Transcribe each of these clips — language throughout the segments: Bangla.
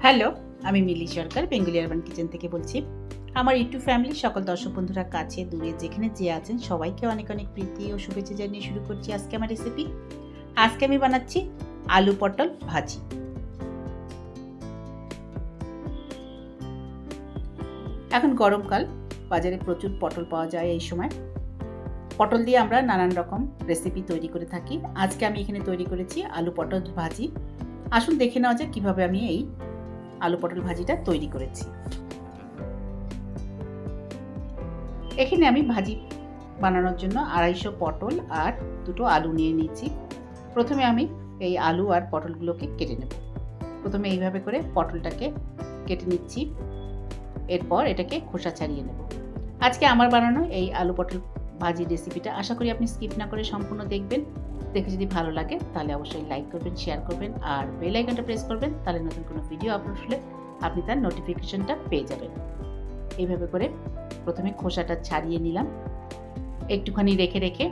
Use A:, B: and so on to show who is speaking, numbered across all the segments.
A: হ্যালো, আমি মিলি সরকার বেঙ্গলি আরবান কিচেন থেকে বলছি। আমার ইউটিউব ফ্যামিলির সকল দর্শক বন্ধুরা কাছে দূরে যেখানে যে আছেন সবাইকে অনেক অনেক প্রীতি ও শুভেচ্ছা জানিয়ে শুরু করছি আজকে আমার রেসিপি। আজকে আমি বানাচ্ছি আলু পটল ভাজি। এখন গরমকাল, বাজারে প্রচুর পটল পাওয়া যায়। এই সময় পটল দিয়ে আমরা নানান রকম রেসিপি তৈরি করে থাকি। আজকে আমি এখানে তৈরি করেছি আলু পটল ভাজি। আসুন দেখে নেওয়া যাক কীভাবে আমি এই আলু পটল ভাজিটা তৈরি করেছি। এখানে আমি ভাজি বানানোর জন্য 250 পটল আর দুটো আলু নিয়ে নিয়েছি। প্রথমে আমি এই আলু আর পটলগুলোকে কেটে নেব। প্রথমে এইভাবে করে পটলটাকে কেটে নিচ্ছি, এরপর এটাকে খোসা ছাড়িয়ে নেব। আজকে আমার বানানো এই আলু পটল ভাজির রেসিপিটা আশা করি আপনি স্কিপ না করে সম্পূর্ণ দেখবেন। দেখে যদি ভালো লাগে তাহলে অবশ্যই লাইক করবেন, শেয়ার করবেন আর বেল আইকনটা প্রেস করবেন, তাহলে নতুন কোনো ভিডিও আপলোড হলে আপনি তার নোটিফিকেশনটা পেয়ে যাবেন। এইভাবে করে প্রথমে খোসাটা ছাড়িয়ে নিলাম একটুখানি রেখে রেখে।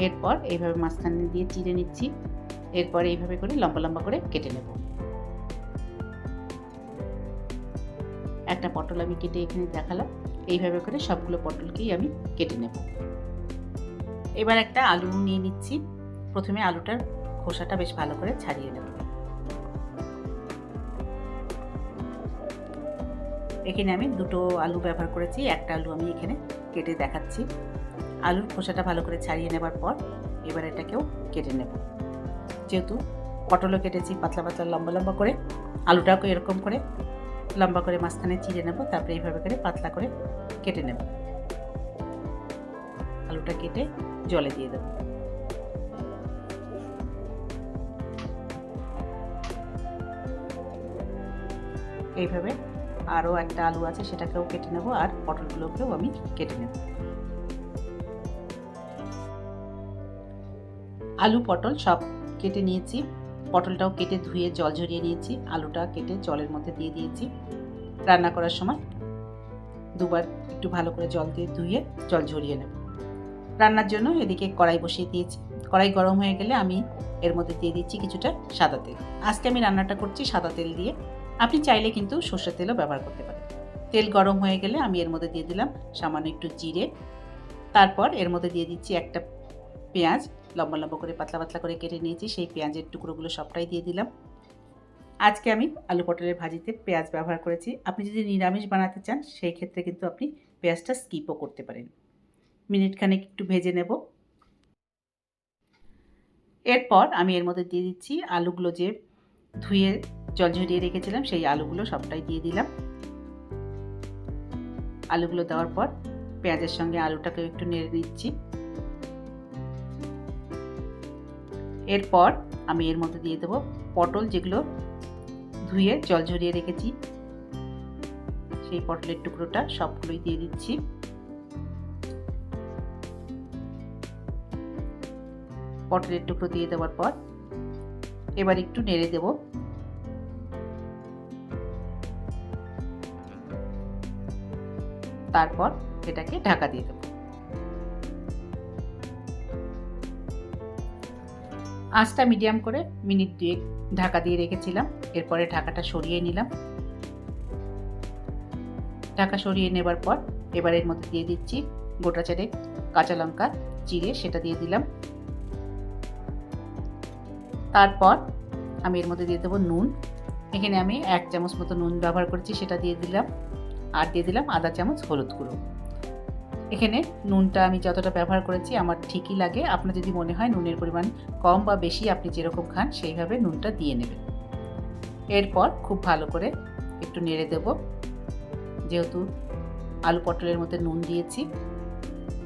A: এরপর এইভাবে মাঝখানে দিয়ে চিড়ে নিচ্ছি। এরপর এইভাবে করে লম্বা লম্বা করে কেটে নেব। একটা পটল আমি কেটে এখানে দেখালাম। এইভাবে করে সবগুলো পটলকেই আমি কেটে নেব। এবার একটা আলু নিয়ে নিচ্ছি। প্রথমে আলুটার খোসাটা বেশ ভালো করে ছাড়িয়ে নেব। এখানে আমি দুটো আলু ব্যবহার করেছি, একটা আলু আমি এখানে কেটে দেখাচ্ছি। আলুর খোসাটা ভালো করে ছাড়িয়ে নেবার পর এবার এটাকেও কেটে নেব। যেহেতু পটলও কেটেছি পাতলা পাতলা লম্বা লম্বা করে, আলুটাকেও এরকম করে লম্বা করে মাঝখানে চিড়ে নেব। তারপরে এইভাবে করে পাতলা করে কেটে নেব। আলুটা কেটে জলে দিয়ে দেব। এইভাবে আরও একটা আলু আছে, সেটাকেও কেটে নেব আর পটলগুলোকেও আমি কেটে নেব। আলু পটল সব কেটে নিয়েছি। পটলটাও কেটে ধুয়ে জল ঝরিয়ে নিয়েছি। আলুটা কেটে জলের মধ্যে দিয়ে দিয়েছি। রান্না করার সময় দুবার একটু ভালো করে জল দিয়ে ধুয়ে জল ঝরিয়ে নেব। রান্নার জন্য এদিকে কড়াই বসিয়ে দিয়েছি। কড়াই গরম হয়ে গেলে আমি এর মধ্যে দিয়ে দিচ্ছি কিছুটা সাদা তেল। আজকে আমি রান্নাটা করছি সাদা তেল দিয়ে, আপনি চাইলে কিন্তু সর্ষের তেলও ব্যবহার করতে পারেন। তেল গরম হয়ে গেলে আমি এর মধ্যে দিয়ে দিলাম সামান্য একটু জিরে। তারপর এর মধ্যে দিয়ে দিচ্ছি একটা পেঁয়াজ, লম্বা লম্বা করে পাতলা পাতলা করে কেটে নিয়েছি। সেই পেঁয়াজের টুকরোগুলো সবটাই দিয়ে দিলাম। আজকে আমি আলু পটলের ভাজিতে পেঁয়াজ ব্যবহার করেছি। আপনি যদি নিরামিষ বানাতে চান সেই ক্ষেত্রে কিন্তু আপনি পেঁয়াজটা স্কিপও করতে পারেন। মিনিটখানেক একটু ভেজে নেব। এরপর আমি এর মধ্যে দিয়ে দিচ্ছি আলুগুলো, যে ধুয়ে জল ঝরিয়ে রেখেছিলাম সেই আলুগুলো সবটাই দিয়ে দিলাম। আলুগুলো দেওয়ার পর পেঁয়াজের সঙ্গে আলুটাকে একটু নেড়ে নিচ্ছি। এরপর আমি এর মধ্যে দিয়ে দেবো পটল, যেগুলো ধুয়ে জল ঝরিয়ে রেখেছি সেই পটলের টুকরোটা সবগুলোই দিয়ে দিচ্ছি। পটলের টুকরো দিয়ে দেওয়ার পর এবার একটু নেড়ে দেব। তারপর এটাকে ঢাকা দিয়ে দেব। আঁচটা মিডিয়াম করে মিনিট 2 ঢাকা দিয়ে রেখেছিলাম। এরপরে ঢাকাটা সরিয়ে নিলাম। ঢাকা সরিয়ে নেবার পর এবার এর মধ্যে দিয়ে দিচ্ছি গোটা 4 কাঁচা লঙ্কা চিড়ে, সেটা দিয়ে দিলাম। তারপর আমি এর মধ্যে দিয়ে দেবো নুন। এখানে আমি 1 চামচ মতো নুন ব্যবহার করেছি, সেটা দিয়ে দিলাম। আর দিয়ে দিলাম আধা চামচ হলুদ গুঁড়ো। এখানে নুনটা আমি যতটা ব্যবহার করেছি আমার ঠিকই লাগে। আপনার যদি মনে হয় নুনের পরিমাণ কম বা বেশি, আপনি যেরকম খান সেইভাবে নুনটা দিয়ে নেবেন। এরপর খুব ভালো করে একটু নেড়ে দেব। যেহেতু আলু পটলের মধ্যে নুন দিয়েছি,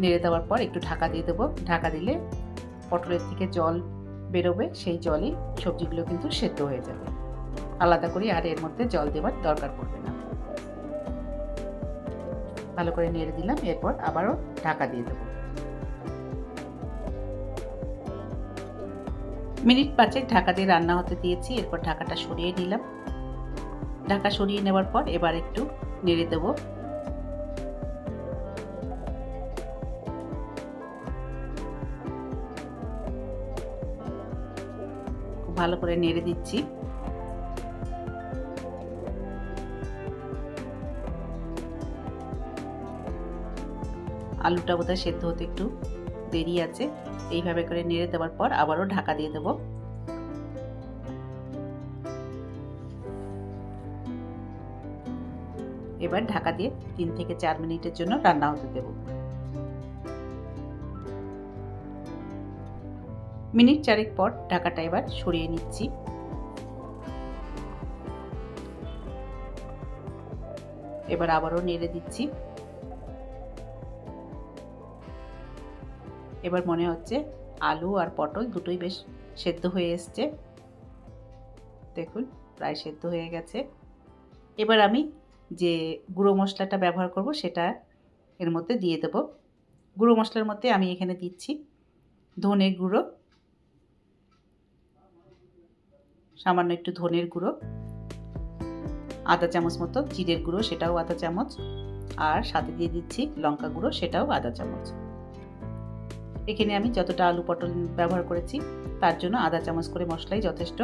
A: নেড়ে দেওয়ার পর একটু ঢাকা দিয়ে দেবো। ঢাকা দিলে পটলের থেকে জল বেরোবে, সেই জলেই সবজিগুলো কিন্তু সেদ্ধ হয়ে যাবে। আলাদা করে আর এর মধ্যে জল দেওয়ার দরকার পড়বে না। ভালো করে নেড়ে দিলাম। এরপর আবারও ঢাকা দিয়ে দেবো। মিনিট 5 ঢাকা দিয়ে রান্না হতে দিয়েছি। এরপর ঢাকাটা সরিয়ে নিলাম। ঢাকা সরিয়ে নেওয়ার পর এবার একটু নেড়ে দেব। ভালো করে নেড়ে দিচ্ছি। আলুটা বোধহয় সেদ্ধ হতে একটু দেরি আছে। এইভাবে করে নেড়ে দেওয়ার পর আবারও ঢাকা দিয়ে দেব। এবার ঢাকা দিয়ে 3 থেকে 4 মিনিটের জন্য রান্না হতে দেব। মিনিট 4 পর ঢাকাটা এবার সরিয়ে নিচ্ছি। এবার আবারও নেড়ে দিচ্ছি। এবার মনে হচ্ছে আলু আর পটল দুটোই বেশ সেদ্ধ হয়ে এসছে। দেখুন প্রায় সেদ্ধ হয়ে গেছে। এবার আমি যে গুঁড়ো মশলাটা ব্যবহার করব সেটা এর মধ্যে দিয়ে দেব। গুঁড়ো মশলার মধ্যে আমি এখানে দিচ্ছি ধনের গুঁড়ো, সামান্য একটু ধনের গুঁড়ো, আধা চামচ মতো জিরের গুঁড়ো সেটাও আধা চামচ, আর সাথে দিয়ে দিচ্ছি লঙ্কা গুঁড়ো সেটাও আধা চামচ। এখানে আমি যতটা আলু পটল ব্যবহার করেছি তার জন্য আধা চামচ করে মশলাই যথেষ্ট।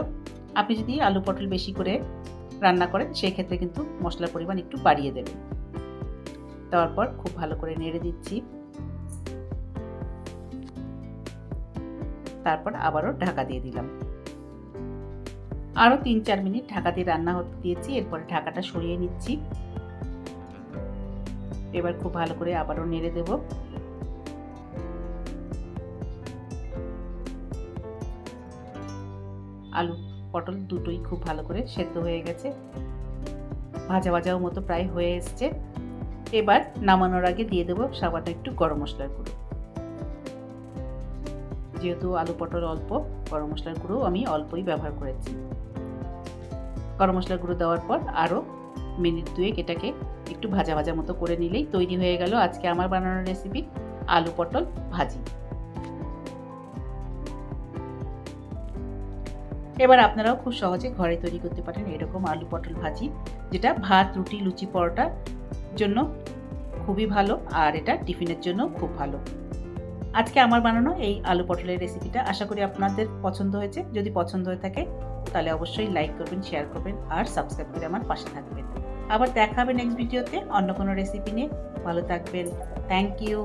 A: আপনি যদি আলু পটল বেশি করে রান্না করেন সেই ক্ষেত্রে কিন্তু মশলার পরিমাণ একটু বাড়িয়ে দেবেন। দেওয়ার পর খুব ভালো করে নেড়ে দিচ্ছি। তারপর আবারও ঢাকা দিয়ে দিলাম। আরও 3-4 মিনিট ঢাকা দিয়ে রান্না হতে দিয়েছি। এরপরে ঢাকাটা সরিয়ে নিচ্ছি। এবার খুব ভালো করে আবারও নেড়ে দেব। আলু পটল দুটোই খুব ভালো করে সেদ্ধ হয়ে গেছে, ভাজা ভাজাও মতো প্রায় হয়ে এসছে। এবার নামানোর আগে দিয়ে দেব সামান্য একটু গরম মশলার গুঁড়ো। যেহেতু আলু পটল অল্প, গরম মশলার গুঁড়ো আমি অল্পই ব্যবহার করেছি। গরম মশলার গুঁড়ো দেওয়ার পর আরও মিনিট 2 এটাকে একটু ভাজা ভাজা মতো করে নিলেই তৈরি হয়ে গেল আজকে আমার বানানো রেসিপি আলু পটল ভাজি। এবার আপনারাও খুব সহজে ঘরে তৈরি করতে পারেন এরকম আলু পটল ভাজি, যেটা ভাত, রুটি, লুচি, পরোটার জন্য খুবই ভালো আর এটা টিফিনের জন্য খুব ভালো। আজকে আমার বানানো এই আলু পটলের রেসিপিটা আশা করি আপনাদের পছন্দ হয়েছে। যদি পছন্দ হয়ে থাকে তাহলে অবশ্যই লাইক করবেন, শেয়ার করবেন আর সাবস্ক্রাইব করে আমার পাশে থাকবেন। আবার দেখা হবে নেক্সট ভিডিওতে অন্য কোনো রেসিপি নিয়ে। ভালো থাকবেন। Thank you.